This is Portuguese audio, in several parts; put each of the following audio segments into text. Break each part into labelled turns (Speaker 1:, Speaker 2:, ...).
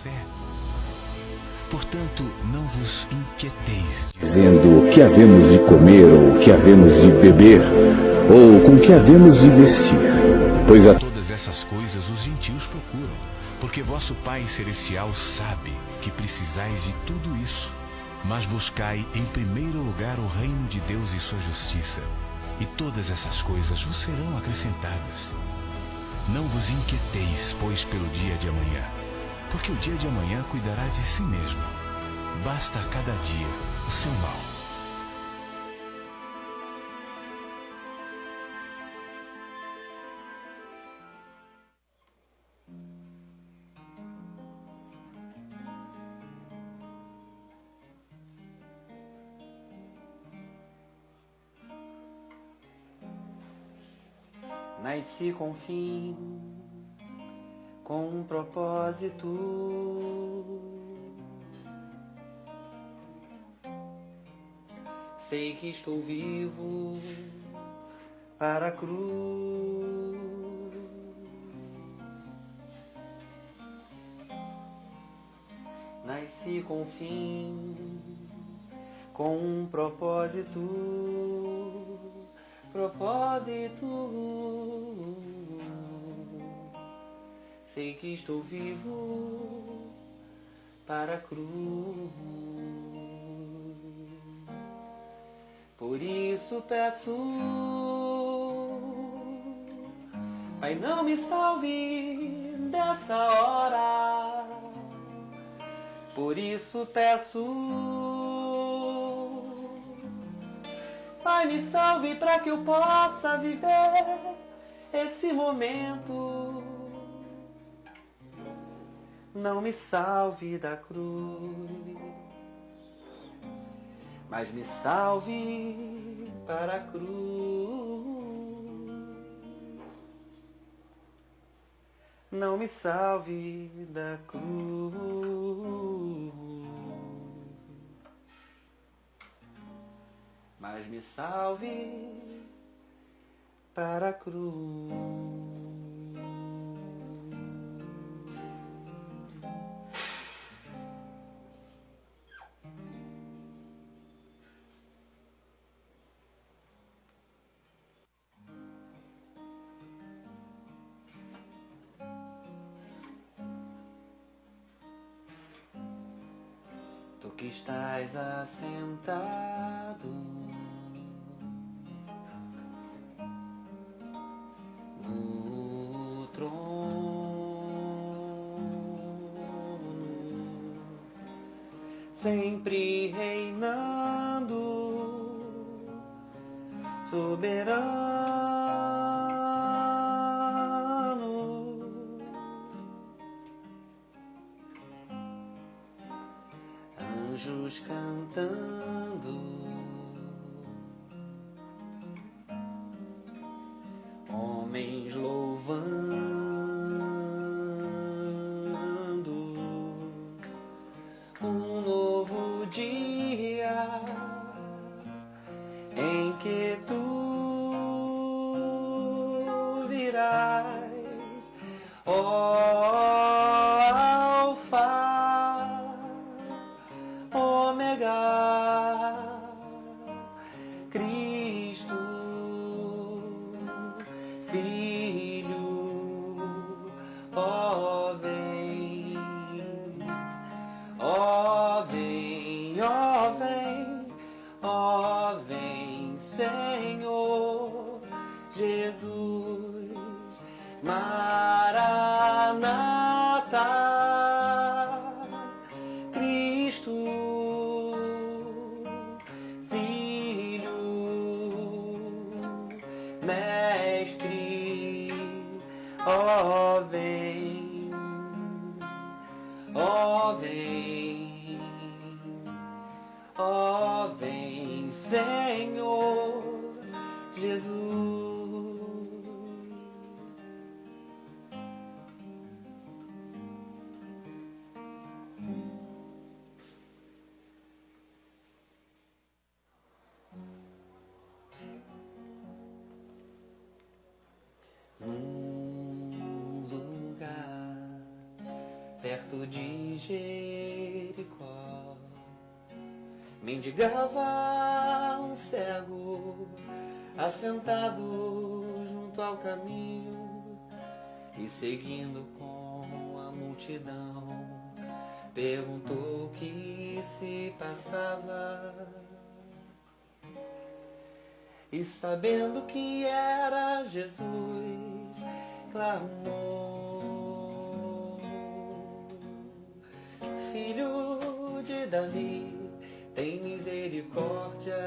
Speaker 1: fé. Portanto, não vos inquieteis,
Speaker 2: dizendo o que havemos de comer, ou o que havemos de beber, ou com que havemos de vestir. Pois a
Speaker 1: todas essas coisas os gentios procuram, porque vosso Pai Celestial sabe que precisais de tudo isso. Mas buscai em primeiro lugar o reino de Deus e sua justiça, e todas essas coisas vos serão acrescentadas. Não vos inquieteis, pois, pelo dia de amanhã, porque o dia de amanhã cuidará de si mesmo. Basta a cada dia o seu mal.
Speaker 3: Nasci com fim, com um propósito. Sei que estou vivo para a cruz. Nasci com fim, com um propósito. Sei que estou vivo para a cruz. Por isso peço, Pai, não me salve dessa hora. Por isso peço, Pai, me salve para que eu possa viver esse momento. Não me salve da cruz, mas me salve para a cruz. Não me salve da cruz, mas me salve para a cruz. Tu que estás assentado no trono, sempre reinando, soberano, anjos cantando, homens louvando, um novo dia em que tu virás, ó Alfa, Ômega, Cristo, Filho, ó vem, ó vem, ó vem, ó vem, Senhor Jesus, Maranata, Cristo, Filho, Mestre, ó vem, ó vem, ó vem, Senhor Jesus. Num lugar perto perto de Jericó, mendigava um cego, assentado junto ao caminho, e seguindo com a multidão, perguntou o que se passava. E sabendo que era Jesus, clamou: Filho de Davi, tem misericórdia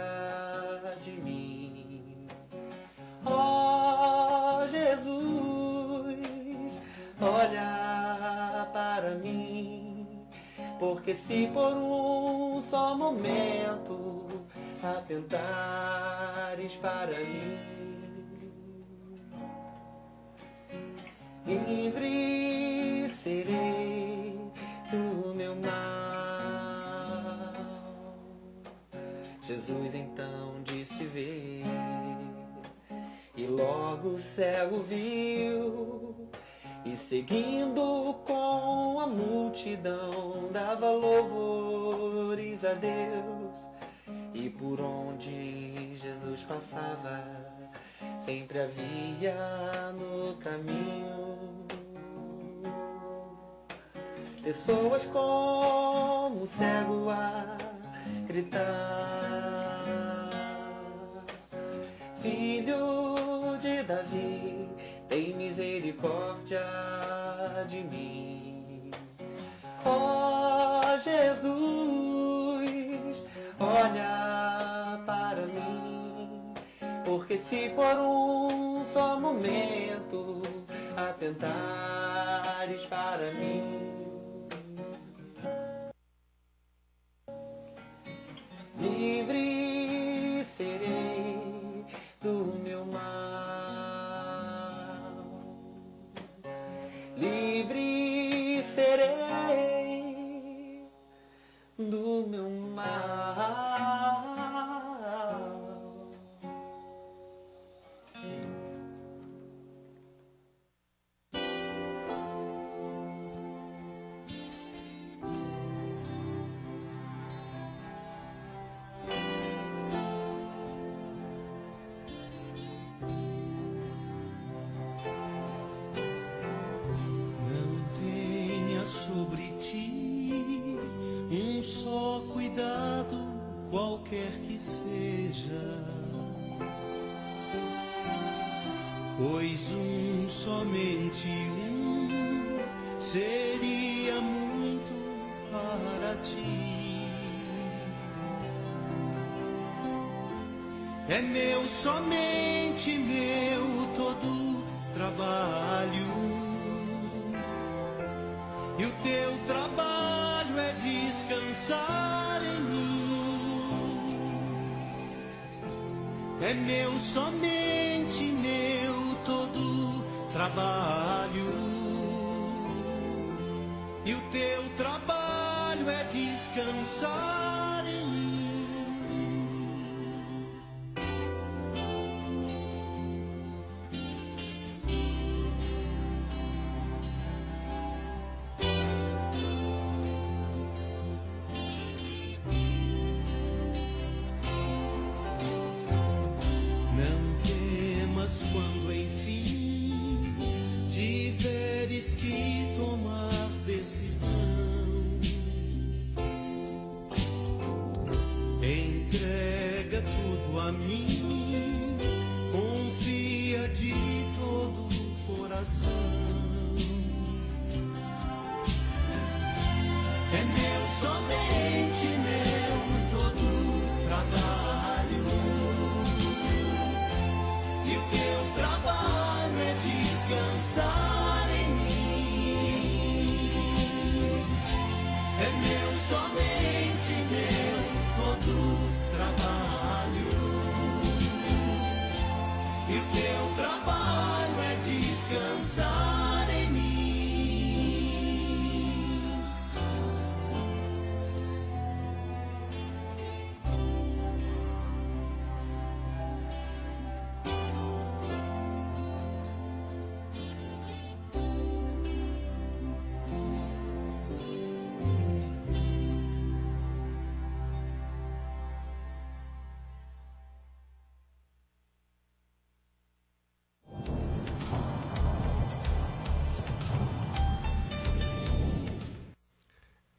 Speaker 3: de mim. Ó Jesus, olha para mim, porque se por um só momento atentares para mim, livre serei do meu mal. Jesus então disse ver, e logo o cego viu, e seguindo com a multidão dava louvores a Deus. E por onde Jesus passava, sempre havia no caminho pessoas como o cego a gritar: Filho de Davi, tem misericórdia de mim. Ó Jesus, olha para mim, porque se por um só momento atentares para mim, livre serei do meu mal. Livre serei do meu mal.
Speaker 4: Sobre ti um só cuidado, qualquer que seja, pois somente seria muito para ti. É meu, somente meu, todo trabalho. E o teu trabalho é descansar em mim. É meu, somente meu, todo trabalho. E o teu trabalho é descansar em mim. Quando enfim tiveres que tomar decisão, entrega tudo a mim, confia de todo o coração. É meu, somente meu, todo trabalho. E o teu trabalho é descansar em mim. É meu, somente meu, todo trabalho. E o teu trabalho é descansar em mim.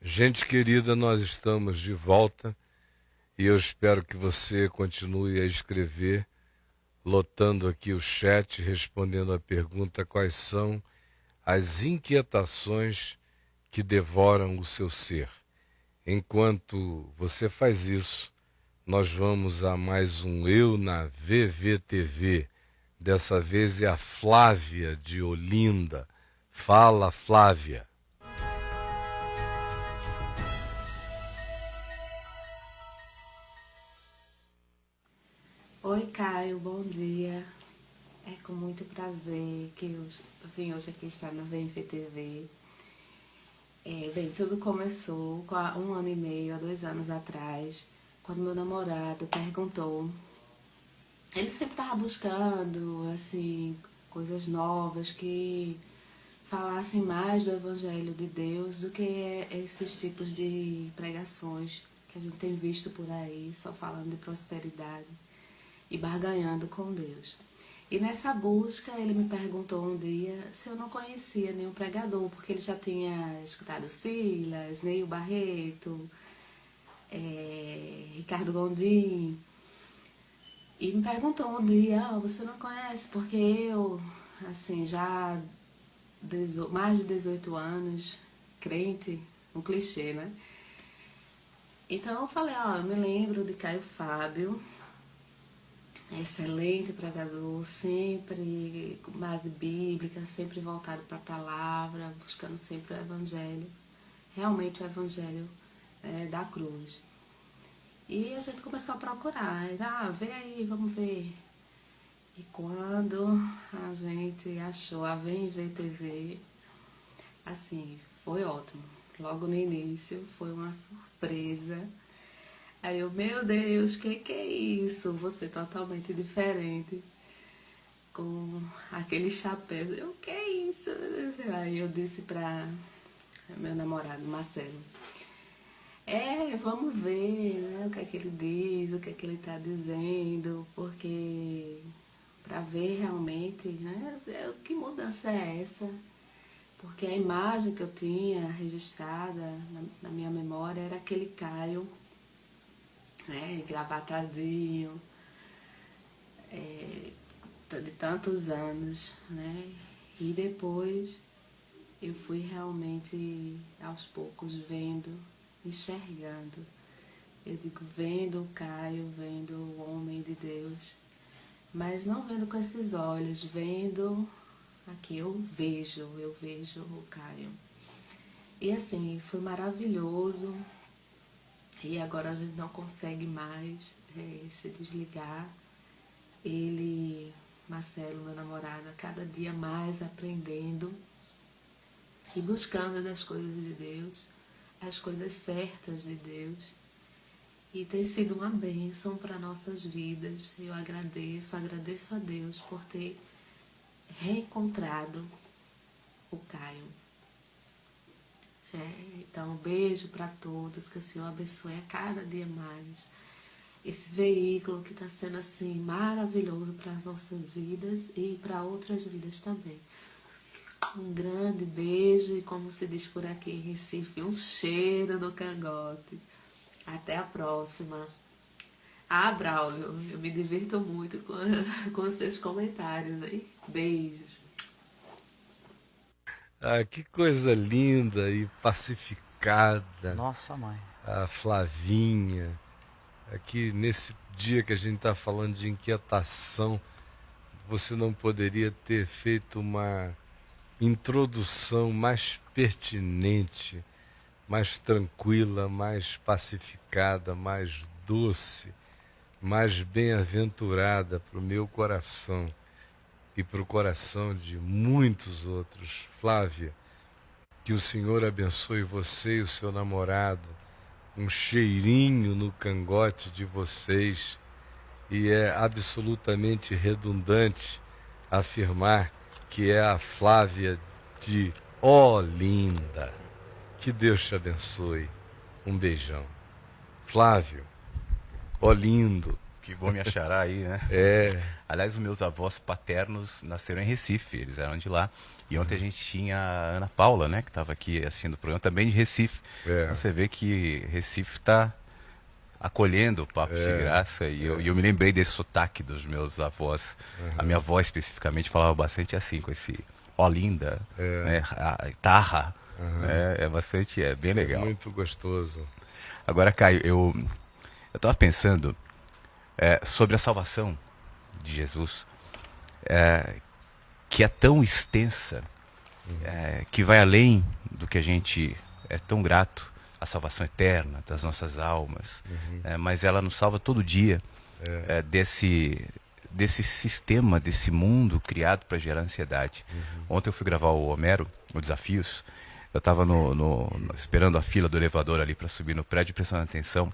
Speaker 5: Gente querida, nós estamos de volta e eu espero que você continue a escrever, lotando aqui o chat, respondendo a pergunta: quais são as inquietações que devoram o seu ser. Enquanto você faz isso, nós vamos a mais um Eu na VVTV. Dessa vez é a Flávia de Olinda. Fala, Flávia.
Speaker 6: Oi, Caio, bom dia. É com muito prazer que eu vim hoje aqui estar na VMVTV. Bem, tudo começou há 1 ano e meio, há 2 anos atrás, quando meu namorado perguntou. Ele sempre estava buscando, assim, coisas novas que falassem mais do Evangelho de Deus do que esses tipos de pregações que a gente tem visto por aí, só falando de prosperidade e barganhando com Deus. E nessa busca ele me perguntou um dia se eu não conhecia nenhum pregador, porque ele já tinha escutado Silas, Neil Barreto, Ricardo Gondim. E me perguntou um dia: você não conhece? Porque eu, assim, já mais de 18 anos, crente, um clichê, né? Então eu falei: eu me lembro de Caio Fábio, excelente pregador, sempre com base bíblica, sempre voltado para a palavra, buscando sempre o Evangelho, realmente o Evangelho da cruz. E a gente começou a procurar, vê aí, vamos ver. E quando a gente achou a VMVTV, assim, foi ótimo. Logo no início foi uma surpresa. Aí eu, meu Deus, que é isso? Você totalmente diferente, com aquele chapéu. Eu, que é isso? Aí eu disse para meu namorado, Marcelo, vamos ver, né, o que é que ele diz, o que é que ele está dizendo, porque para ver realmente, né, que mudança é essa? Porque a imagem que eu tinha registrada na minha memória era aquele Caio, né, gravatadinho, de tantos anos, né? E depois eu fui realmente aos poucos vendo, enxergando. Eu digo, vendo o Caio, vendo o homem de Deus, mas não vendo com esses olhos, vendo aqui, eu vejo o Caio. E assim, foi maravilhoso. E agora a gente não consegue mais se desligar. Ele, Marcelo, meu namorado, a cada dia mais aprendendo e buscando das coisas de Deus, as coisas certas de Deus. E tem sido uma bênção para nossas vidas. Eu agradeço a Deus por ter reencontrado o Caio. Então, um beijo para todos, que o Senhor abençoe a cada dia mais esse veículo que está sendo assim maravilhoso para as nossas vidas e para outras vidas também. Um grande beijo e, como se diz por aqui em Recife, um cheiro no cangote. Até a próxima. Braulio, eu me divirto muito com os seus comentários, hein? Beijos.
Speaker 5: Que coisa linda e pacificada.
Speaker 7: Nossa, mãe.
Speaker 5: A Flavinha. Aqui nesse dia que a gente está falando de inquietação, você não poderia ter feito uma introdução mais pertinente, mais tranquila, mais pacificada, mais doce, mais bem-aventurada para o meu coração e para o coração de muitos outros. Flávia, que o Senhor abençoe você e o seu namorado, um cheirinho no cangote de vocês, e é absolutamente redundante afirmar que é a Flávia de Olinda. Que Deus te abençoe. Um beijão. Flávio, Olindo,
Speaker 1: Que bom me achará aí, né?
Speaker 5: É.
Speaker 1: Aliás, os meus avós paternos nasceram em Recife, eles eram de lá. E ontem a gente tinha a Ana Paula, né, que estava aqui assistindo o programa, também de Recife.
Speaker 5: É.
Speaker 1: Você vê que Recife está acolhendo o Papo de Graça. E eu me lembrei desse sotaque dos meus avós. A minha avó, especificamente, falava bastante assim, com esse Olinda, né, Tarra. É bastante, é bem legal.
Speaker 5: Muito gostoso.
Speaker 1: Agora, Caio, eu estava pensando sobre a salvação de Jesus, que é tão extensa, que vai além do que a gente é tão grato, a salvação eterna das nossas almas, mas ela nos salva todo dia desse sistema, desse mundo criado para gerar ansiedade. Ontem eu fui gravar o Homero, o Desafios. Eu estava esperando a fila do elevador ali para subir no prédio, prestando atenção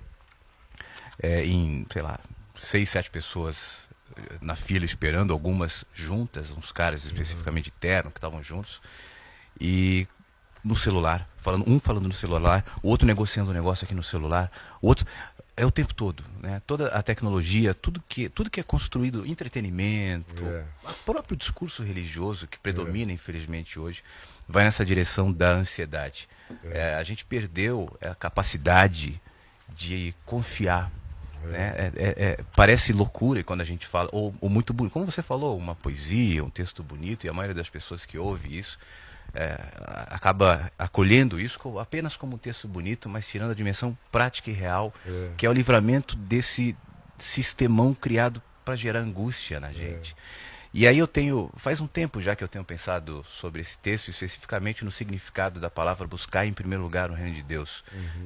Speaker 1: em, sei lá, 6, 7 pessoas na fila esperando, algumas juntas, uns caras especificamente de terno que estavam juntos, e no celular, um falando no celular, o outro negociando um negócio aqui no celular, o outro... É o tempo todo, né? Toda a tecnologia, tudo que é construído, entretenimento, o próprio discurso religioso que predomina, infelizmente, hoje, vai nessa direção da ansiedade. A gente perdeu a capacidade de confiar. Né? Parece loucura quando a gente fala, ou muito bonito, como você falou, uma poesia, um texto bonito, e a maioria das pessoas que ouve isso acaba acolhendo isso apenas como um texto bonito, mas tirando a dimensão prática e real, que é o livramento desse sistemão criado para gerar angústia na gente. E aí faz um tempo já que eu tenho pensado sobre esse texto, especificamente no significado da palavra buscar em primeiro lugar o reino de Deus,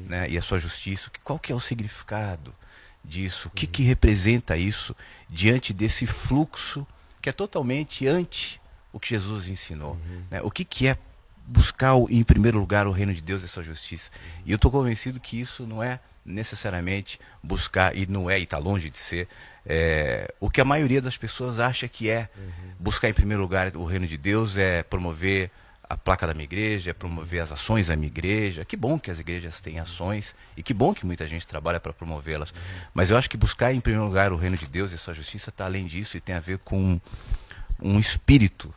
Speaker 1: né, e a sua justiça. Qual que é o significado disso? O que representa isso diante desse fluxo que é totalmente anti o que Jesus ensinou, né? O que é buscar em primeiro lugar o reino de Deus e a sua justiça? E eu estou convencido que isso não é necessariamente buscar, e não é, e está longe de ser, o que a maioria das pessoas acha que é buscar em primeiro lugar o reino de Deus, é promover a placa da minha igreja, é promover as ações da minha igreja. Que bom que as igrejas têm ações, e que bom que muita gente trabalha para promovê-las, mas eu acho que buscar em primeiro lugar o reino de Deus e a sua justiça está além disso, e tem a ver com um espírito,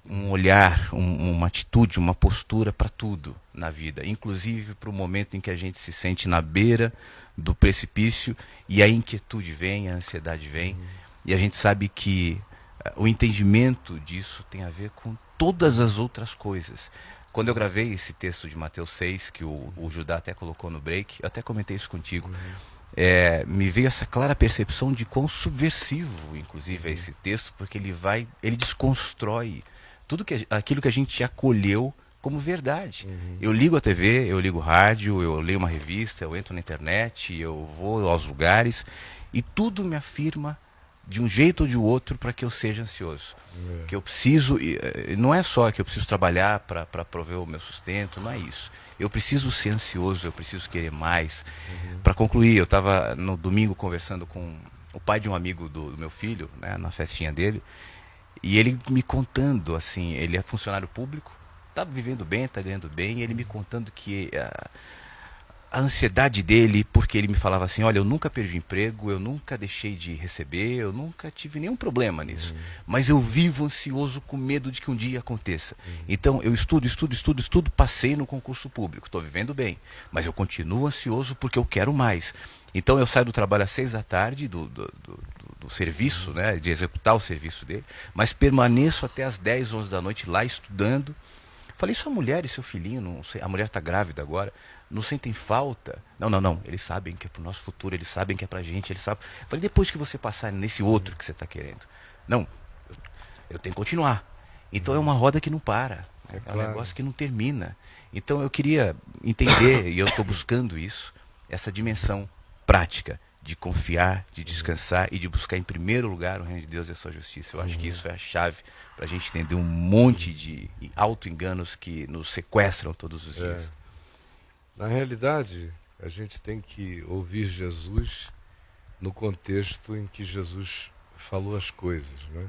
Speaker 1: um olhar, uma atitude, uma postura para tudo na vida, inclusive para o momento em que a gente se sente na beira do precipício e a inquietude vem, a ansiedade vem, e a gente sabe que o entendimento disso tem a ver com todas as outras coisas. Quando eu gravei esse texto de Mateus 6, que o Judá até colocou no break, eu até comentei isso contigo, me veio essa clara percepção de quão subversivo, inclusive, é esse texto, porque ele desconstrói aquilo que a gente acolheu como verdade. Eu ligo a TV, eu ligo o rádio, eu leio uma revista, eu entro na internet, eu vou aos lugares, e tudo me afirma de um jeito ou de outro para que eu seja ansioso. Que eu preciso, não é só que eu preciso trabalhar para prover o meu sustento, não é isso. Eu preciso ser ansioso, eu preciso querer mais. Para concluir, eu estava no domingo conversando com o pai de um amigo do meu filho, né, na festinha dele, e ele me contando, assim, ele é funcionário público, está vivendo bem, está ganhando bem, e ele me contando que a ansiedade dele, porque ele me falava assim, olha, eu nunca perdi emprego, eu nunca deixei de receber, eu nunca tive nenhum problema nisso, mas eu vivo ansioso com medo de que um dia aconteça. Então eu estudo, passei no concurso público, estou vivendo bem, mas eu continuo ansioso porque eu quero mais. Então eu saio do trabalho às 6 da tarde, do serviço, né, de executar o serviço dele, mas permaneço até às 10, 11 da noite lá estudando. Falei, sua mulher e seu filhinho, não sei, a mulher está grávida agora, não sentem falta? Não, eles sabem que é pro nosso futuro, eles sabem que é pra gente, eles sabem. Falei, depois que você passar nesse outro que você está querendo. Não, eu tenho que continuar. Então é uma roda que não para, é um negócio que não termina. Então eu queria entender, e eu estou buscando isso, essa dimensão prática de confiar, de descansar e de buscar em primeiro lugar o reino de Deus e a sua justiça. Eu acho que isso é a chave para a gente entender um monte de auto-enganos que nos sequestram todos os dias.
Speaker 5: Na realidade, a gente tem que ouvir Jesus no contexto em que Jesus falou as coisas, né?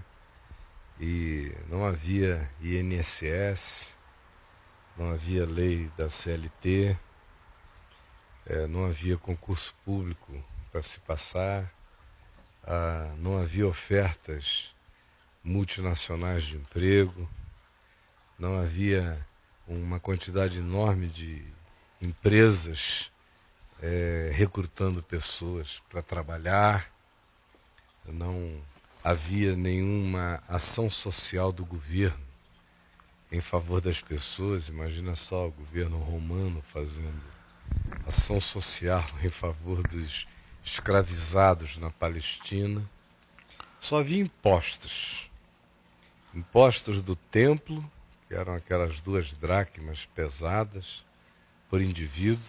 Speaker 5: E não havia INSS, não havia lei da CLT, não havia concurso público para se passar, não havia ofertas multinacionais de emprego, não havia uma quantidade enorme de empresas recrutando pessoas para trabalhar, não havia nenhuma ação social do governo em favor das pessoas. Imagina só o governo romano fazendo ação social em favor dos escravizados na Palestina. Só havia impostos. Impostos do templo, que eram aquelas 2 dracmas pesadas por indivíduo,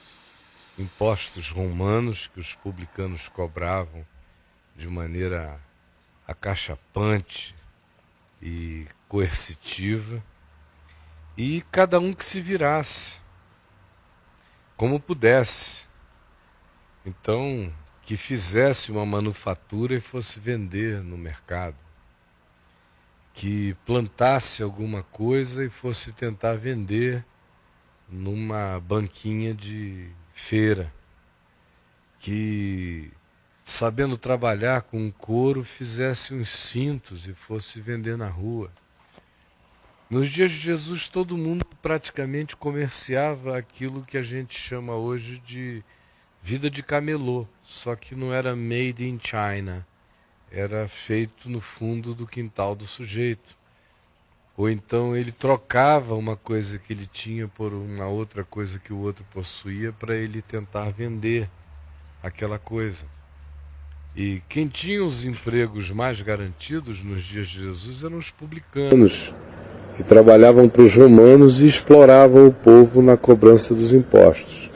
Speaker 5: impostos romanos que os publicanos cobravam de maneira acachapante e coercitiva, e cada um que se virasse como pudesse. Então, que fizesse uma manufatura e fosse vender no mercado, que plantasse alguma coisa e fosse tentar vender numa banquinha de feira, que, sabendo trabalhar com couro, fizesse uns cintos e fosse vender na rua. Nos dias de Jesus, todo mundo praticamente comerciava aquilo que a gente chama hoje de vida de camelô, só que não era made in China, era feito no fundo do quintal do sujeito. Ou então ele trocava uma coisa que ele tinha por uma outra coisa que o outro possuía para ele tentar vender aquela coisa. E quem tinha os empregos mais garantidos nos dias de Jesus eram os publicanos, que trabalhavam para os romanos e exploravam o povo na cobrança dos impostos.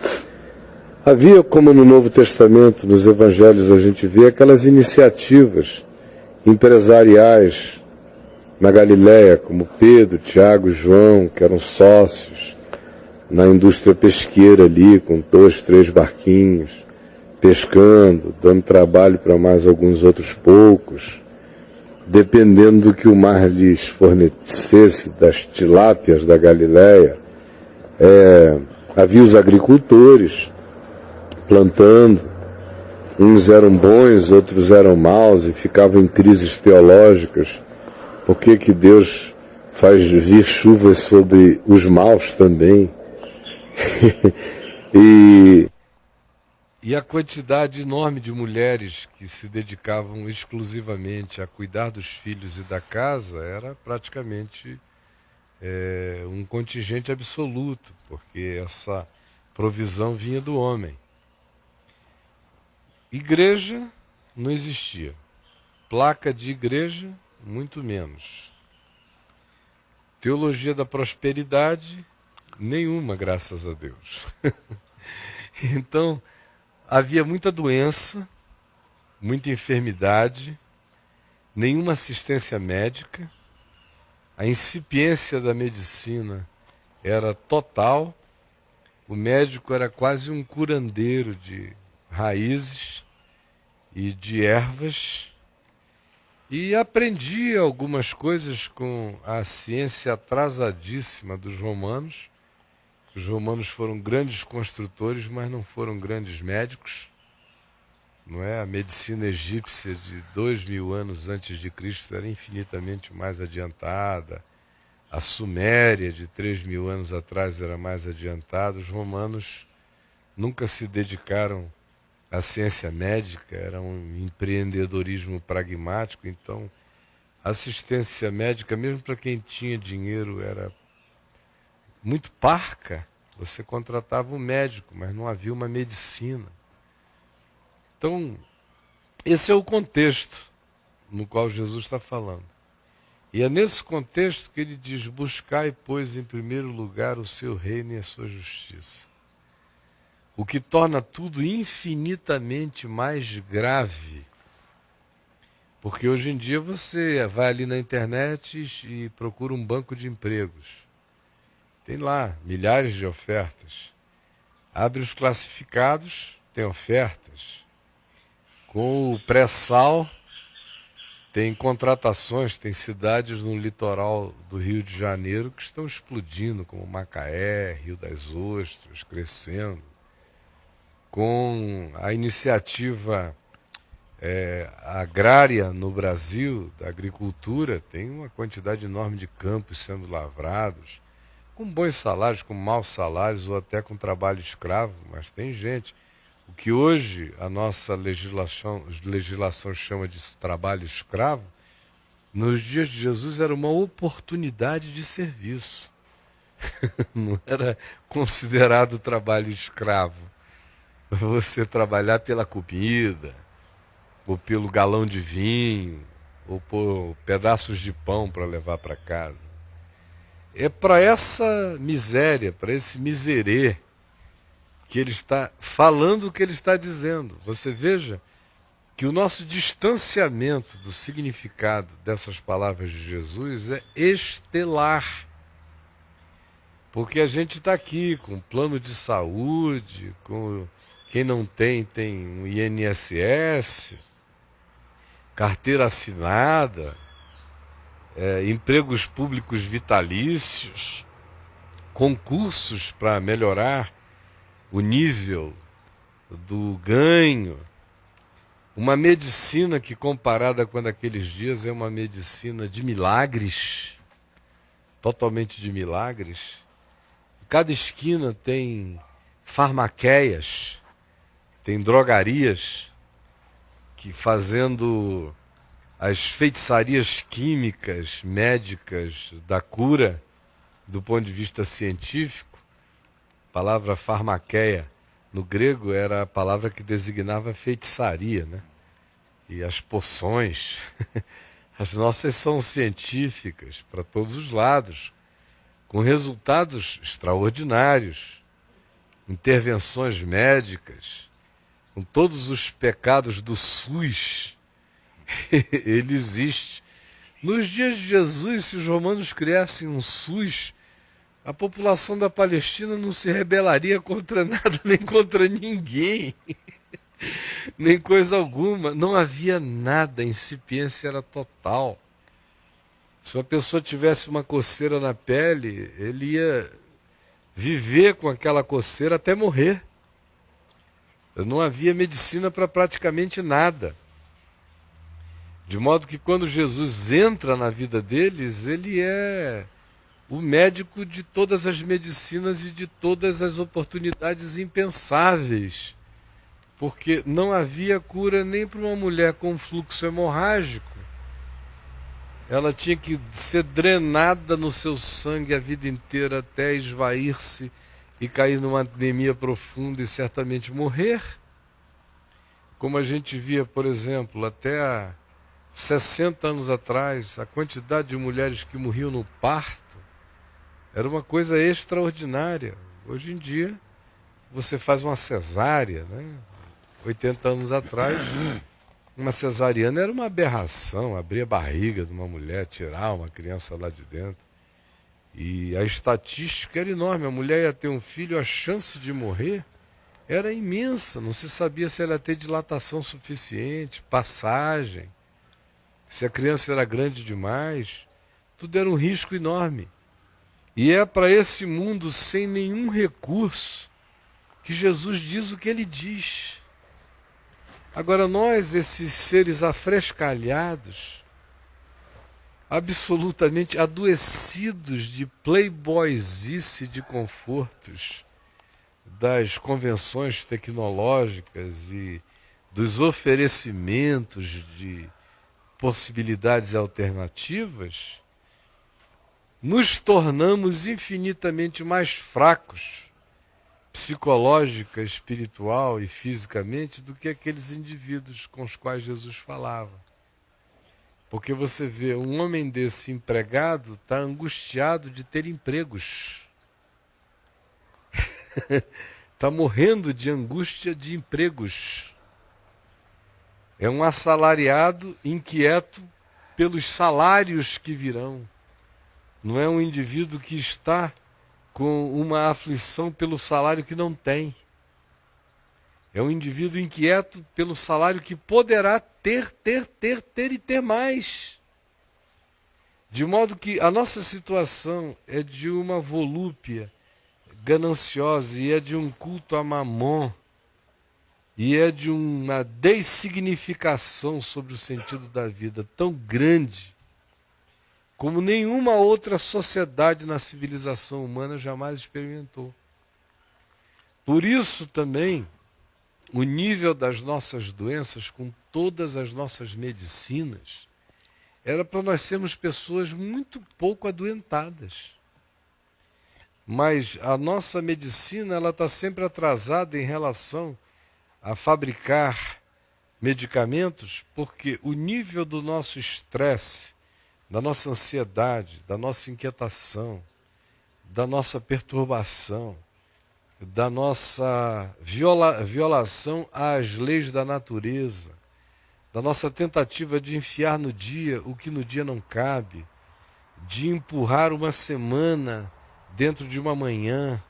Speaker 5: Havia, como no Novo Testamento, nos Evangelhos a gente vê, aquelas iniciativas empresariais na Galileia, como Pedro, Tiago e João, que eram sócios na indústria pesqueira ali, com 2, 3 barquinhos, pescando, dando trabalho para mais alguns outros poucos, dependendo do que o mar lhes fornecesse, das tilápias da Galileia. Havia os agricultores plantando, uns eram bons, outros eram maus e ficavam em crises teológicas. Por que que Deus faz vir chuvas sobre os maus também? E a quantidade enorme de mulheres que se dedicavam exclusivamente a cuidar dos filhos e da casa era praticamente um contingente absoluto, porque essa provisão vinha do homem. Igreja não existia. Placa de igreja, muito menos. Teologia da prosperidade, nenhuma, graças a Deus. Então, havia muita doença, muita enfermidade, nenhuma assistência médica, a incipiência da medicina era total, o médico era quase um curandeiro de raízes e de ervas, e aprendia algumas coisas com a ciência atrasadíssima dos romanos. Os romanos foram grandes construtores, mas não foram grandes médicos. Não é? A medicina egípcia de 2000 anos antes de Cristo era infinitamente mais adiantada. A Suméria de 3000 anos atrás era mais adiantada. Os romanos nunca se dedicaram à ciência médica, era um empreendedorismo pragmático. Então, a assistência médica, mesmo para quem tinha dinheiro, era muito parca. Você contratava um médico, mas não havia uma medicina. Então, esse é o contexto no qual Jesus está falando. E é nesse contexto que ele diz: buscai, pois, em primeiro lugar o seu reino e a sua justiça. O que torna tudo infinitamente mais grave. Porque hoje em dia você vai ali na internet e procura um banco de empregos. Tem lá milhares de ofertas. Abre os classificados, tem ofertas. Com o pré-sal, tem contratações, tem cidades no litoral do Rio de Janeiro que estão explodindo, como Macaé, Rio das Ostras, crescendo. Com a iniciativa agrária no Brasil, da agricultura, tem uma quantidade enorme de campos sendo lavrados, com bons salários, com maus salários ou até com trabalho escravo, mas tem gente. O que hoje a nossa legislação chama de trabalho escravo, nos dias de Jesus era uma oportunidade de serviço. Não era considerado trabalho escravo. Você trabalhar pela comida, ou pelo galão de vinho, ou por pedaços de pão para levar para casa. É para essa miséria, para esse miserê, que ele está falando o que ele está dizendo. Você veja que o nosso distanciamento do significado dessas palavras de Jesus é estelar. Porque a gente está aqui com plano de saúde, com quem não tem um INSS, carteira assinada, empregos públicos vitalícios, concursos para melhorar o nível do ganho, uma medicina que, comparada com a daqueles dias, é uma medicina de milagres, totalmente de milagres. Cada esquina tem farmaqueias, tem drogarias que, fazendo as feitiçarias químicas, médicas da cura do ponto de vista científico. A palavra farmaqueia no grego era a palavra que designava feitiçaria, né? E as poções, as nossas são científicas para todos os lados, com resultados extraordinários, intervenções médicas, com todos os pecados do SUS. Ele existe. Nos dias de Jesus, se os romanos criassem um SUS, a população da Palestina não se rebelaria contra nada, nem contra ninguém, nem coisa alguma. Não havia nada, a incipiência era total. Se uma pessoa tivesse uma coceira na pele, ele ia viver com aquela coceira até morrer. Não havia medicina para praticamente nada. De modo que quando Jesus entra na vida deles, ele é o médico de todas as medicinas e de todas as oportunidades impensáveis. Porque não havia cura nem para uma mulher com fluxo hemorrágico. Ela tinha que ser drenada no seu sangue a vida inteira até esvair-se e cair numa anemia profunda e certamente morrer. Como a gente via, por exemplo, até há 60 anos atrás, a quantidade de mulheres que morriam no parto era uma coisa extraordinária. Hoje em dia, você faz uma cesárea, né? 80 anos atrás, uma cesariana era uma aberração, abrir a barriga de uma mulher, tirar uma criança lá de dentro. E a estatística era enorme, a mulher ia ter um filho, a chance de morrer era imensa, não se sabia se ela ia ter dilatação suficiente, passagem, se a criança era grande demais, tudo era um risco enorme. E é para esse mundo sem nenhum recurso que Jesus diz o que ele diz. Agora nós, esses seres afrescalhados, absolutamente adoecidos de playboyzice de confortos, das convenções tecnológicas e dos oferecimentos de possibilidades alternativas, nos tornamos infinitamente mais fracos, psicológica, espiritual e fisicamente, do que aqueles indivíduos com os quais Jesus falava. Porque você vê, um homem desse empregado está angustiado de ter empregos. Está morrendo de angústia de empregos. É um assalariado inquieto pelos salários que virão. Não é um indivíduo que está com uma aflição pelo salário que não tem. É um indivíduo inquieto pelo salário que poderá ter e ter mais. De modo que a nossa situação é de uma volúpia gananciosa e é de um culto a Mamon e é de uma dessignificação sobre o sentido da vida tão grande como nenhuma outra sociedade na civilização humana jamais experimentou. Por isso também, o nível das nossas doenças, com todas as nossas medicinas, era para nós sermos pessoas muito pouco adoentadas. Mas a nossa medicina está sempre atrasada em relação a fabricar medicamentos, porque o nível do nosso estresse, da nossa ansiedade, da nossa inquietação, da nossa perturbação, da nossa violação às leis da natureza, da nossa tentativa de enfiar no dia o que no dia não cabe, de empurrar uma semana dentro de uma manhã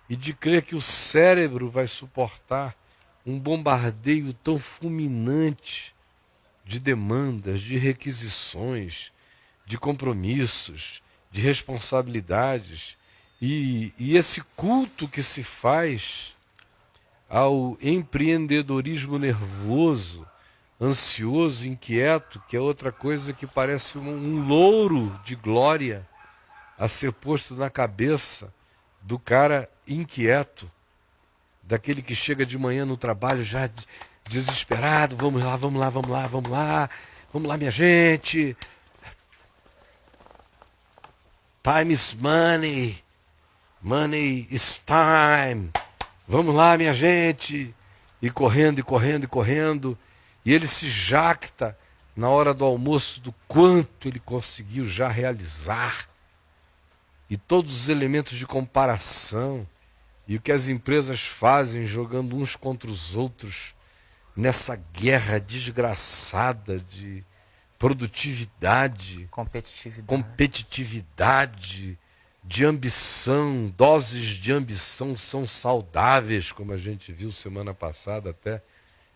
Speaker 5: e de crer que o cérebro vai suportar um bombardeio tão fulminante de demandas, de requisições, de compromissos, de responsabilidades, e esse culto que se faz ao empreendedorismo nervoso, ansioso, inquieto, que é outra coisa que parece um louro de glória a ser posto na cabeça do cara inquieto, daquele que chega de manhã no trabalho já desesperado, vamos lá, vamos lá, vamos lá, vamos lá, vamos lá, minha gente. Time is money, money is time. Vamos lá, minha gente. E correndo, e correndo, e correndo. E ele se jacta na hora do almoço do quanto ele conseguiu já realizar. E todos os elementos de comparação. E o que as empresas fazem jogando uns contra os outros nessa guerra desgraçada de produtividade, competitividade, de ambição. Doses de ambição são saudáveis, como a gente viu semana passada, até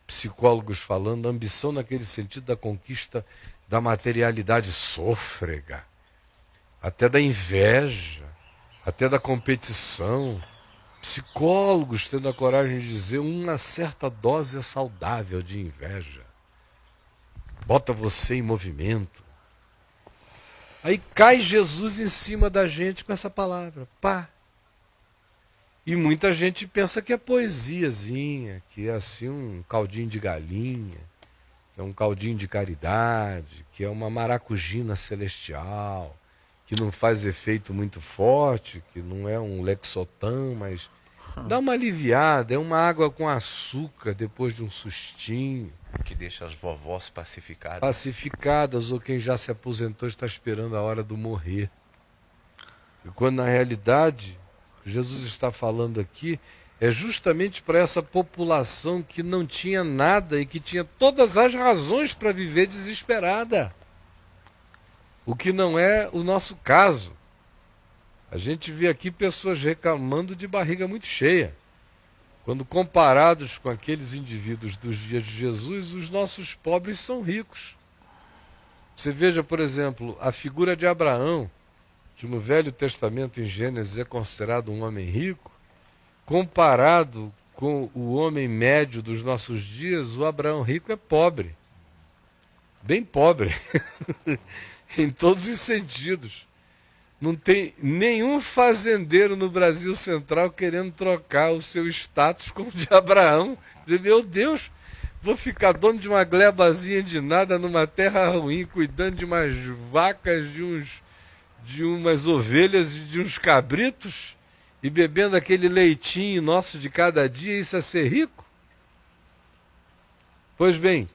Speaker 5: psicólogos falando, ambição naquele sentido da conquista da materialidade sôfrega, até da inveja, até da competição. Psicólogos tendo a coragem de dizer uma certa dose é saudável de inveja. Bota você em movimento. Aí cai Jesus em cima da gente com essa palavra, pá. E muita gente pensa que é poesiazinha, que é assim um caldinho de galinha, que é um caldinho de caridade, que é uma maracujina celestial, que não faz efeito muito forte, que não é um Lexotan, mas dá uma aliviada, é uma água com açúcar depois de um sustinho.
Speaker 1: Que deixa as vovós pacificadas.
Speaker 5: Pacificadas, ou quem já se aposentou está esperando a hora do morrer. E quando na realidade, Jesus está falando aqui, é justamente para essa população que não tinha nada e que tinha todas as razões para viver desesperada. O que não é o nosso caso. A gente vê aqui pessoas reclamando de barriga muito cheia. Quando comparados com aqueles indivíduos dos dias de Jesus, os nossos pobres são ricos. Você veja, por exemplo, a figura de Abraão, que no Velho Testamento, em Gênesis, é considerado um homem rico, comparado com o homem médio dos nossos dias, o Abraão rico é pobre. Bem pobre. Em todos os sentidos. Não tem nenhum fazendeiro no Brasil Central querendo trocar o seu status com o de Abraão. Dizer, meu Deus, vou ficar dono de uma glebazinha de nada numa terra ruim, cuidando de umas vacas, de umas ovelhas e de uns cabritos, e bebendo aquele leitinho nosso de cada dia, isso é ser rico? Pois bem,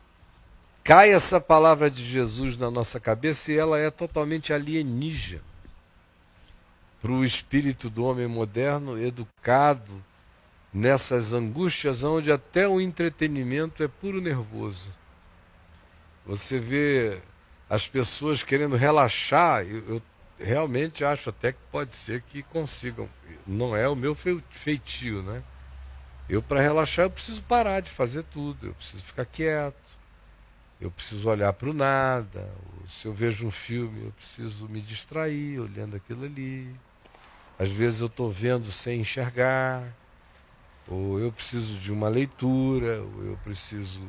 Speaker 5: cai essa palavra de Jesus na nossa cabeça e ela é totalmente alienígena para o espírito do homem moderno, educado nessas angústias onde até o entretenimento é puro nervoso. Você vê as pessoas querendo relaxar, eu realmente acho até que pode ser que consigam. Não é o meu feitio, né? Eu, para relaxar, eu preciso parar de fazer tudo, eu preciso ficar quieto, eu preciso olhar para o nada. Se eu vejo um filme, eu preciso me distrair olhando aquilo ali. Às vezes eu estou vendo sem enxergar. ou eu preciso de uma leitura, ou eu preciso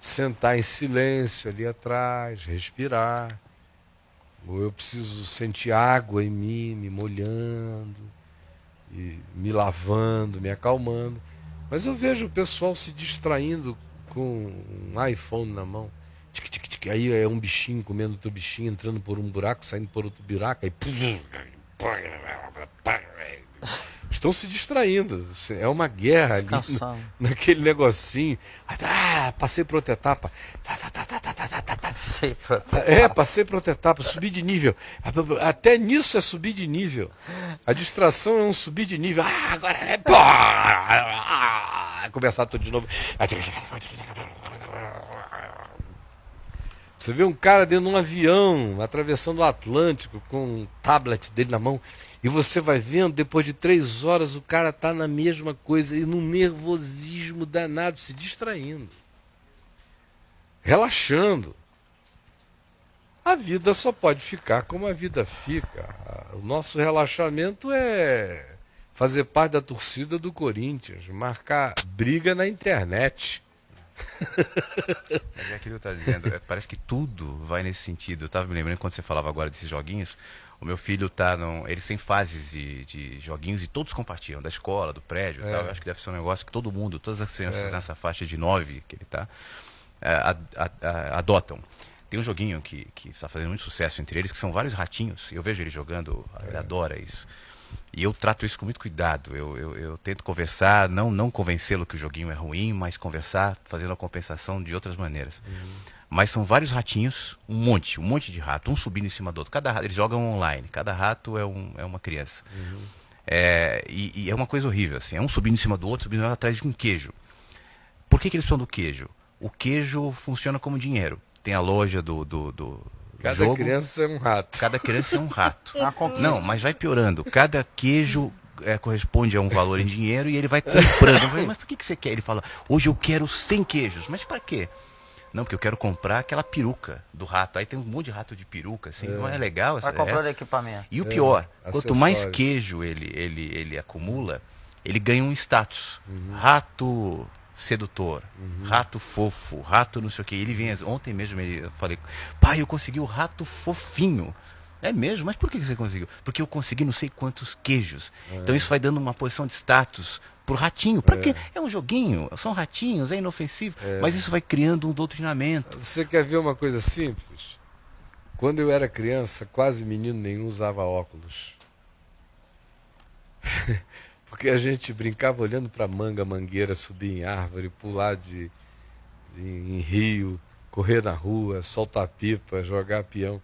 Speaker 5: sentar em silêncio ali atrás, respirar, ou eu preciso sentir água em mim, me molhando, e me lavando, me acalmando. Mas eu vejo o pessoal se distraindo com um iPhone na mão. Tic, tic, tic. Aí é um bichinho comendo outro bichinho, entrando por um buraco, saindo por outro buraco, aí estão se distraindo. É uma guerra ali naquele negocinho. Passei para outra etapa. Passei para outra etapa, subi de nível. Até nisso é subir de nível. A distração é um subir de nível. Agora é. Começar tudo de novo. Você vê um cara dentro de um avião, atravessando o Atlântico, com um tablet dele na mão, e você vai vendo, depois de 3 horas, o cara tá na mesma coisa, e num nervosismo danado, se distraindo, relaxando. A vida só pode ficar como a vida fica. O nosso relaxamento é fazer parte da torcida do Corinthians, marcar briga na internet.
Speaker 7: Mas é aquilo que eu estava dizendo, parece que tudo vai nesse sentido. Eu estava me lembrando quando você falava agora desses joguinhos. O meu filho eles têm fases de joguinhos e todos compartilham, da escola, do prédio e tal. Eu acho que deve ser um negócio que todo mundo, todas as crianças nessa faixa de 9 que ele está, adotam. Tem um joguinho que está fazendo muito sucesso entre eles, que são vários ratinhos. Eu vejo ele jogando, ele adora isso. E eu trato isso com muito cuidado. Eu tento conversar, não convencê-lo que o joguinho é ruim, mas conversar fazendo a compensação de outras maneiras. Mas são vários ratinhos, um monte de rato, um subindo em cima do outro. Eles jogam online, cada rato é uma criança. E é uma coisa horrível, assim, é um subindo em cima do outro, subindo atrás de um queijo. Por que eles precisam do queijo? O queijo funciona como dinheiro. Tem a loja do
Speaker 5: Cada
Speaker 7: jogo.
Speaker 5: criança é um rato.
Speaker 7: Cada criança é um rato. Não, mas vai piorando. Cada queijo corresponde a um valor em dinheiro e ele vai comprando. Eu falei, mas por que você quer? Ele fala, hoje eu quero 100 queijos. Mas para quê? Não, porque eu quero comprar aquela peruca do rato. Aí tem um monte de rato de peruca, assim, não é legal?
Speaker 8: Vai comprando equipamento.
Speaker 7: E o pior, quanto mais
Speaker 5: acessório.
Speaker 7: queijo ele acumula, ele ganha um status. Rato sedutor, rato fofo, rato não sei o que. Ele vem, ontem mesmo eu falei, pai, eu consegui o rato fofinho. É mesmo? Mas por que você conseguiu? Porque eu consegui não sei quantos queijos. Então isso vai dando uma posição de status pro ratinho. Pra quê? É um joguinho, são ratinhos, é inofensivo. Mas isso vai criando um doutrinamento.
Speaker 5: Você quer ver uma coisa simples? Quando eu era criança, quase menino nenhum usava óculos. Porque a gente brincava olhando para mangueira, subir em árvore, pular em rio, correr na rua, soltar pipa, jogar peão.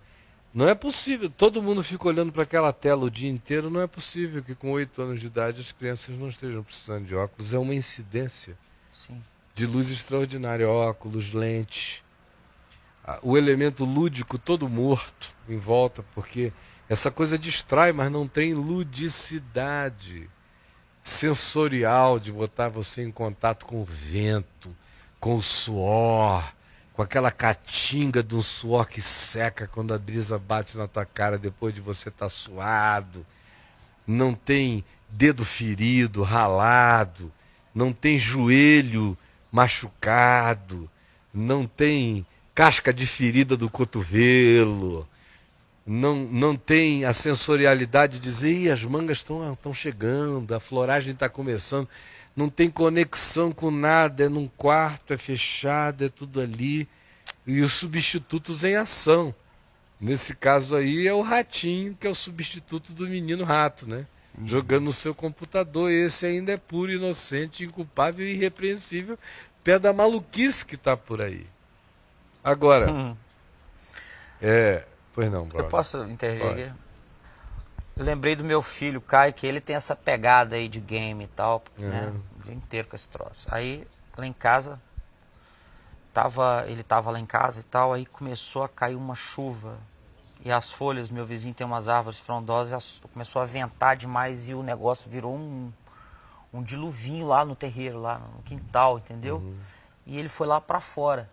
Speaker 5: Não é possível, todo mundo fica olhando para aquela tela o dia inteiro, não é possível que com 8 anos de idade as crianças não estejam precisando de óculos. É uma incidência de luz extraordinária, óculos, lentes. O elemento lúdico todo morto em volta, porque essa coisa distrai, mas não tem ludicidade sensorial de botar você em contato com o vento, com o suor, com aquela caatinga de um suor que seca quando a brisa bate na tua cara depois de você estar suado. Não tem dedo ferido, ralado, não tem joelho machucado, não tem casca de ferida do cotovelo. Não tem a sensorialidade de dizer, as mangas estão chegando, a floragem está começando. Não tem conexão com nada, é num quarto, é fechado, é tudo ali. E os substitutos em ação. Nesse caso aí é o ratinho, que é o substituto do menino rato, né? Jogando no seu computador. Esse ainda é puro, inocente, inculpável e irrepreensível, pé da maluquice que está por aí. Agora, pois não, brother.
Speaker 8: Eu posso intervir aqui? Eu lembrei do meu filho, Caio, que ele tem essa pegada aí de game e tal, né? O dia inteiro com esse troço. Aí, lá em casa, ele tava lá em casa e tal, aí começou a cair uma chuva. E as folhas, meu vizinho tem umas árvores frondosas, começou a ventar demais e o negócio virou um diluvinho lá no terreiro, lá no quintal, entendeu? E ele foi lá pra fora,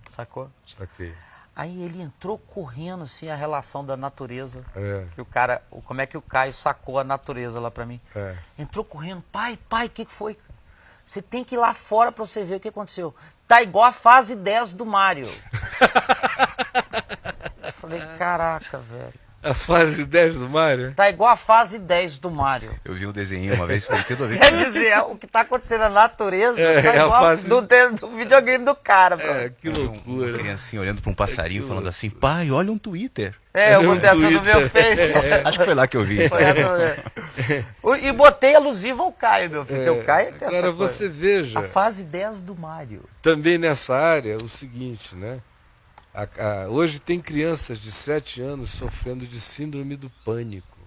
Speaker 8: sacou?
Speaker 5: Saquei.
Speaker 8: Aí ele entrou correndo, assim, a relação da natureza.
Speaker 5: É.
Speaker 8: Que o cara, como é que o Caio sacou a natureza lá pra mim?
Speaker 5: É.
Speaker 8: Entrou correndo, pai, o que foi? Você tem que ir lá fora pra você ver o que aconteceu. Tá igual a fase 10 do Mario. Eu falei, caraca, velho.
Speaker 5: A fase 10 do Mario?
Speaker 8: Tá igual a fase 10 do Mario.
Speaker 7: Eu vi um desenho uma vez, foi tudo a ver.
Speaker 8: Quer dizer, o que tá acontecendo na natureza tá
Speaker 5: a
Speaker 8: igual
Speaker 5: fase...
Speaker 8: do videogame do cara, bro.
Speaker 5: Que loucura.
Speaker 7: Uma criancinha olhando para um passarinho falando assim, pai, olha um Twitter.
Speaker 8: Eu botei essa no meu Face.
Speaker 7: Acho que foi lá que eu vi.
Speaker 8: Foi essa, e botei alusivo ao Caio, meu filho. Porque o Caio tem essa
Speaker 5: Agora
Speaker 8: coisa.
Speaker 5: você veja.
Speaker 8: A fase 10 do Mario.
Speaker 5: Também nessa área, o seguinte, né? Hoje tem crianças de 7 anos sofrendo de síndrome do pânico.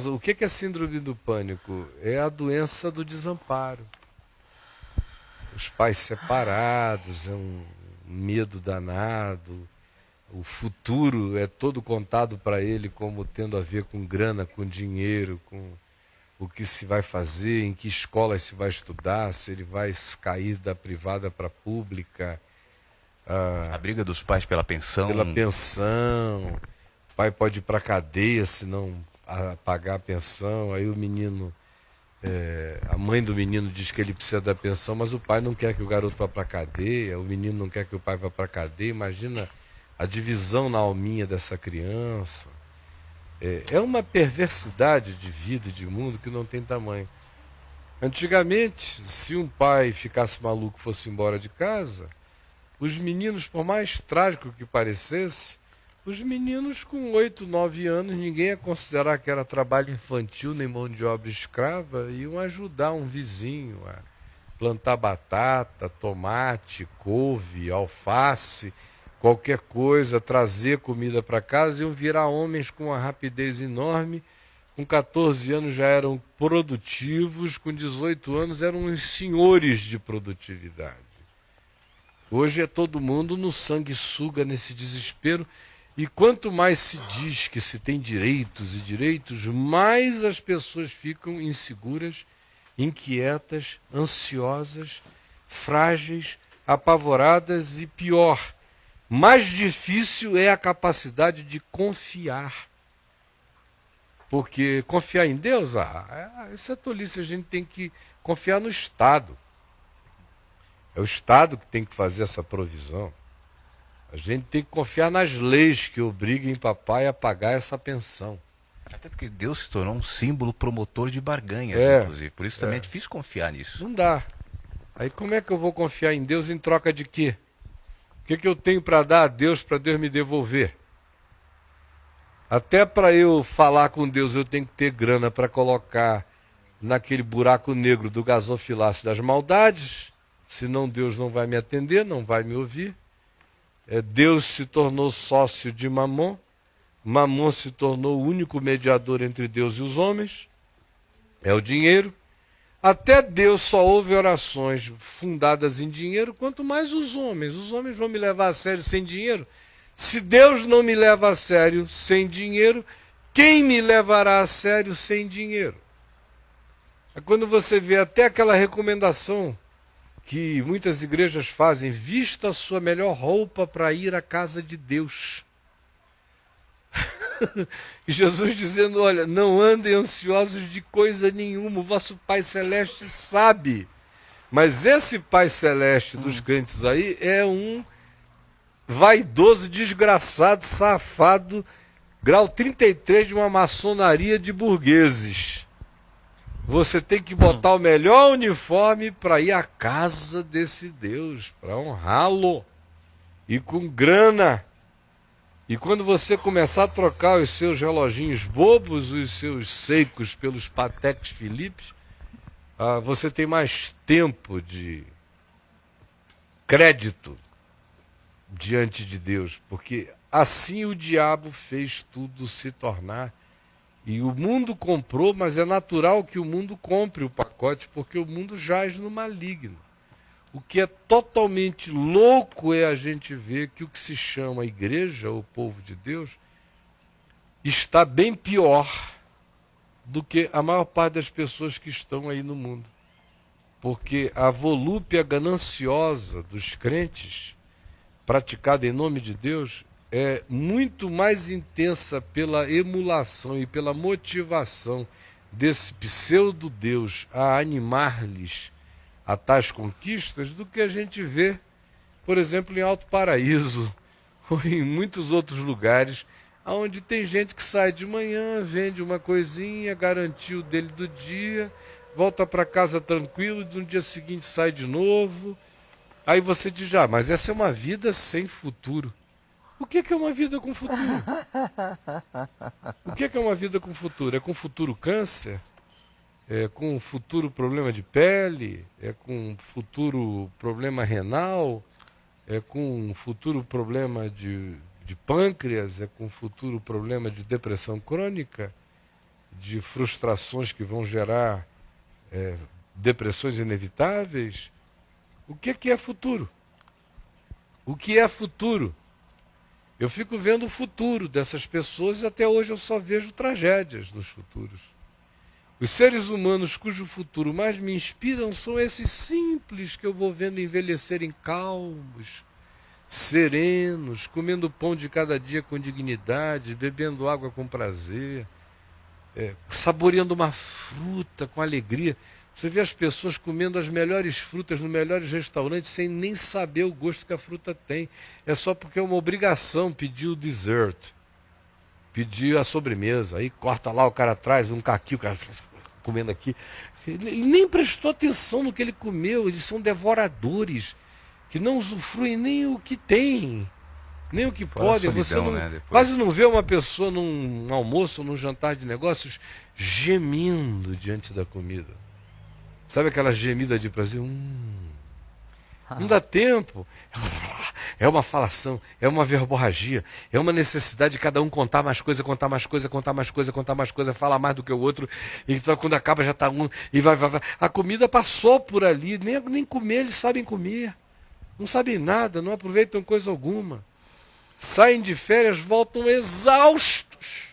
Speaker 5: O que é síndrome do pânico? É a doença do desamparo. Os pais separados, é um medo danado. O futuro é todo contado para ele como tendo a ver com grana, com dinheiro, com o que se vai fazer, em que escola se vai estudar, se ele vai cair da privada para a pública.
Speaker 7: A briga dos pais pela pensão.
Speaker 5: Pela pensão. O pai pode ir para a cadeia se não pagar a pensão. Aí o menino, a mãe do menino diz que ele precisa da pensão, mas o pai não quer que o garoto vá para a cadeia, o menino não quer que o pai vá para a cadeia. Imagina a divisão na alminha dessa criança. É uma perversidade de vida e de mundo que não tem tamanho. Antigamente, se um pai ficasse maluco e fosse embora de casa, os meninos, por mais trágico que parecesse, os meninos com 8, 9 anos, ninguém ia considerar que era trabalho infantil nem mão de obra escrava, iam ajudar um vizinho a plantar batata, tomate, couve, alface, qualquer coisa, trazer comida para casa, iam virar homens com uma rapidez enorme. Com 14 anos já eram produtivos, com 18 anos eram os senhores de produtividade. Hoje é todo mundo no sanguessuga, nesse desespero, e quanto mais se diz que se tem direitos e direitos, mais as pessoas ficam inseguras, inquietas, ansiosas, frágeis, apavoradas e pior, mais difícil é a capacidade de confiar. Porque confiar em Deus, isso é tolice, a gente tem que confiar no Estado. É o Estado que tem que fazer essa provisão. A gente tem que confiar nas leis que obriguem papai a pagar essa pensão.
Speaker 7: Até porque Deus se tornou um símbolo promotor de barganhas, inclusive. Por isso também é difícil confiar nisso.
Speaker 5: Não dá. Aí como é que eu vou confiar em Deus em troca de quê? O que eu tenho para dar a Deus para Deus me devolver? Até para eu falar com Deus eu tenho que ter grana para colocar naquele buraco negro do gasofilácio das maldades, senão Deus não vai me atender, não vai me ouvir. Deus se tornou sócio de Mamon, Mamon se tornou o único mediador entre Deus e os homens, é o dinheiro. Até Deus só ouve orações fundadas em dinheiro, quanto mais os homens. Os homens vão me levar a sério sem dinheiro? Se Deus não me leva a sério sem dinheiro, quem me levará a sério sem dinheiro? É quando você vê até aquela recomendação que muitas igrejas fazem, vista a sua melhor roupa para ir à casa de Deus. E Jesus dizendo, olha, não andem ansiosos de coisa nenhuma, o vosso Pai Celeste sabe. Mas esse Pai Celeste dos crentes aí é um vaidoso, desgraçado, safado, grau 33 de uma maçonaria de burgueses. Você tem que botar o melhor uniforme para ir à casa desse Deus, para honrá-lo, e com grana. E quando você começar a trocar os seus reloginhos bobos, os seus Seicos pelos Patek Philippe, você tem mais tempo de crédito diante de Deus, porque assim o diabo fez tudo se tornar. E o mundo comprou, mas é natural que o mundo compre o pacote, porque o mundo jaz no maligno. O que é totalmente louco é a gente ver que o que se chama igreja, o povo de Deus, está bem pior do que a maior parte das pessoas que estão aí no mundo. Porque a volúpia gananciosa dos crentes, praticada em nome de Deus, é muito mais intensa pela emulação e pela motivação desse pseudo-Deus a animar-lhes a tais conquistas do que a gente vê, por exemplo, em Alto Paraíso ou em muitos outros lugares, onde tem gente que sai de manhã, vende uma coisinha, garantiu o dele do dia, volta para casa tranquilo, no dia seguinte sai de novo. Aí você diz, mas essa é uma vida sem futuro. O que é uma vida com futuro? O que é uma vida com futuro? É com futuro câncer? É com futuro problema de pele? É com futuro problema renal? É com futuro problema de pâncreas? É com futuro problema de depressão crônica? De frustrações que vão gerar depressões inevitáveis? O que é futuro? O que é futuro? Eu fico vendo o futuro dessas pessoas e até hoje eu só vejo tragédias nos futuros. Os seres humanos cujo futuro mais me inspiram são esses simples que eu vou vendo envelhecerem calmos, serenos, comendo pão de cada dia com dignidade, bebendo água com prazer, saboreando uma fruta com alegria. Você vê as pessoas comendo as melhores frutas nos melhores restaurantes sem nem saber o gosto que a fruta tem. É só porque é uma obrigação pedir o dessert, pedir a sobremesa. Aí corta lá, o cara traz um caqui, o cara comendo aqui. Ele nem prestou atenção no que ele comeu. Eles são devoradores, que não usufruem nem o que tem, nem o que podem. Você quase não vê uma pessoa num almoço ou num jantar de negócios gemindo diante da comida. Sabe aquela gemida de prazer? Não dá tempo. É uma falação, é uma verborragia, é uma necessidade de cada um contar mais coisa, falar mais do que o outro. E então, quando acaba já está um e vai. A comida passou por ali, nem comer eles sabem comer. Não sabem nada, não aproveitam coisa alguma. Saem de férias, voltam exaustos.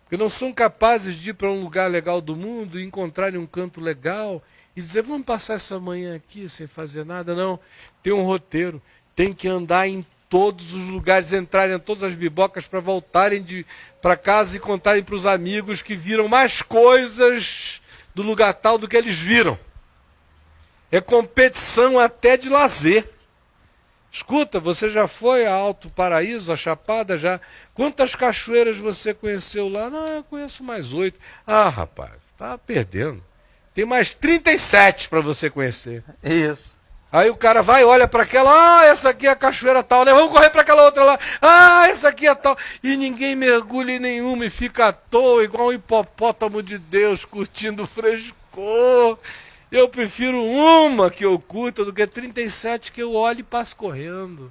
Speaker 5: Porque não são capazes de ir para um lugar legal do mundo e encontrarem um canto legal e dizer, vamos passar essa manhã aqui sem fazer nada. Não, tem um roteiro, tem que andar em todos os lugares, entrarem em todas as bibocas para voltarem para casa e contarem para os amigos que viram mais coisas do lugar tal do que eles viram. É competição até de lazer. Escuta, você já foi a Alto Paraíso, a Chapada, já? Quantas cachoeiras você conheceu lá? Não, eu conheço mais 8. Ah, rapaz, tá perdendo. Tem mais 37 para você conhecer.
Speaker 8: Isso.
Speaker 5: Aí o cara vai, olha para aquela, essa aqui é a cachoeira tal, né? Vamos correr para aquela outra lá. Essa aqui é tal. E ninguém mergulha em nenhuma e fica à toa, igual um hipopótamo de Deus, curtindo o frescor. Eu prefiro uma que eu curta do que 37 que eu olho e passo correndo.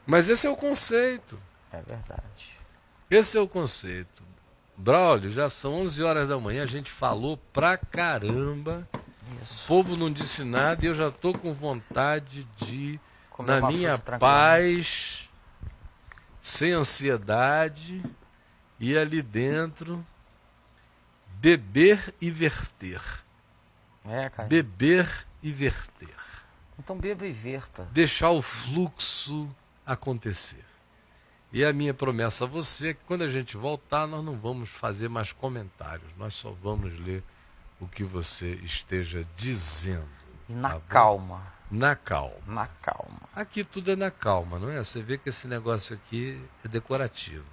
Speaker 5: Mas esse é o conceito.
Speaker 8: É verdade.
Speaker 5: Esse é o conceito. Braulio, já são 11 horas da manhã, a gente falou pra caramba. Isso. O povo não disse nada e eu já estou com vontade de, na minha paz, sem ansiedade, ir ali dentro, beber e verter.
Speaker 8: Cara.
Speaker 5: Beber e verter.
Speaker 8: Então beba e verta.
Speaker 5: Deixar o fluxo acontecer. E a minha promessa a você é que quando a gente voltar, nós não vamos fazer mais comentários. Nós só vamos ler o que você esteja dizendo.
Speaker 8: E na calma.
Speaker 5: Na calma.
Speaker 8: Na calma.
Speaker 5: Aqui tudo é na calma, não é? Você vê que esse negócio aqui é decorativo.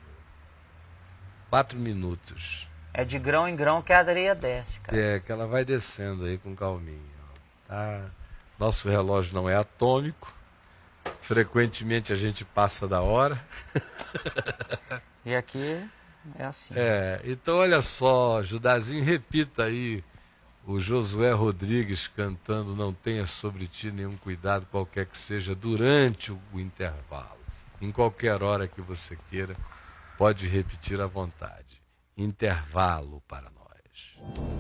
Speaker 5: 4 minutos.
Speaker 8: É de grão em grão que a areia desce, cara.
Speaker 5: É, que ela vai descendo aí com calminho. Tá? Nosso relógio não é atômico. Frequentemente a gente passa da hora.
Speaker 8: E aqui é assim.
Speaker 5: Então olha só, Judazinho, repita aí o Josué Rodrigues cantando Não Tenha Sobre Ti Nenhum Cuidado, qualquer que seja, durante o intervalo. Em qualquer hora que você queira, pode repetir à vontade. Intervalo para nós.